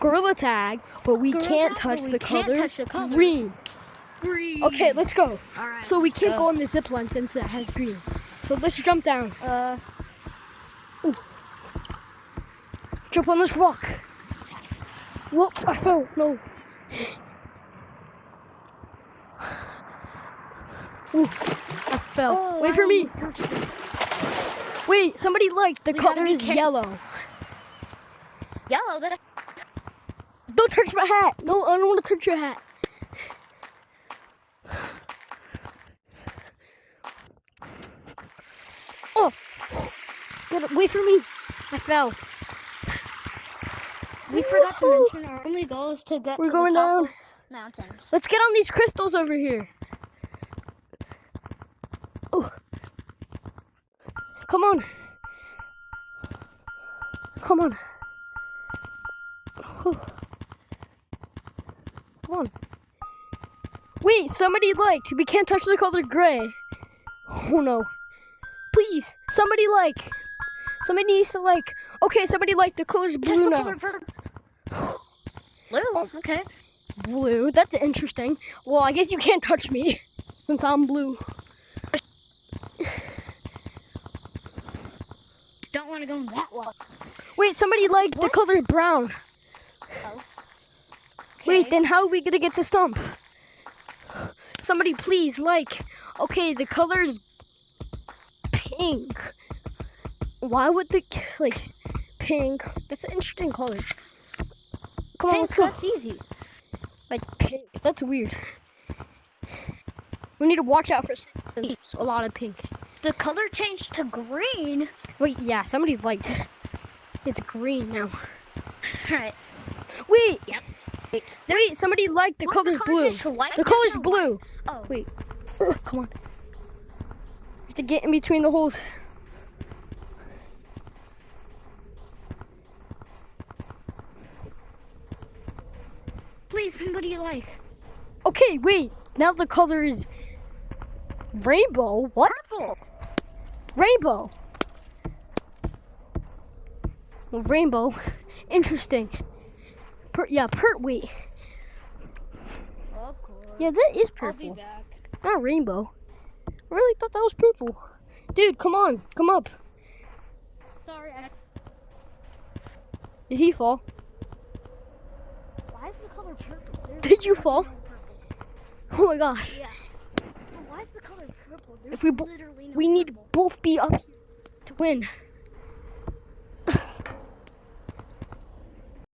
Gorilla tag, but we can't touch the color green. Green. Okay, let's go. All right. So we can't go on the zip line since it has green. So let's jump down. Ooh. Jump on this rock. Whoop! I fell. No. Ooh, I fell. Oh, Wait for me. Wait, somebody liked the color is yellow. Yellow. That. Don't touch my hat. No, I don't want to touch your hat. Oh, wait for me. I fell. We forgot to mention our only goal is to get We're to going the top down. of mountains. Let's get on these crystals over here. Oh, come on. Come on. Oh. Come on. Wait, somebody liked. We can't touch the color gray. Oh no. Please, somebody like. Somebody needs to like. Okay, somebody liked the color's blue now. Blue, okay. Blue, that's interesting. Well, I guess you can't touch me since I'm blue. Don't want to go that way. Wait, somebody liked the color's brown. Oh. Wait, then how are we gonna get to Stump? Somebody please like. Okay, the color's pink. Why would the like pink? That's an interesting color. Come on, let's go. That's easy. Like pink. That's weird. We need to watch out for since there's a lot of pink. The color changed to green. Wait, yeah, somebody liked. It's green now. Right. Wait. Yep. Wait, somebody liked the color's blue. The color's blue. Oh. Wait. Come on. You have to get in between the holes. Please, somebody like. Okay, wait. Now the color is rainbow. What? Purple. Rainbow. Well, rainbow. Interesting. Wait. Of course. Yeah, that is I'll be purple. back. Not rainbow. I really thought that was purple. Dude, come on. Come up. Sorry. Did he fall? Why is the color purple? Did you fall? Oh my gosh. Yeah. Why is the color purple? If we need to both be up here to win.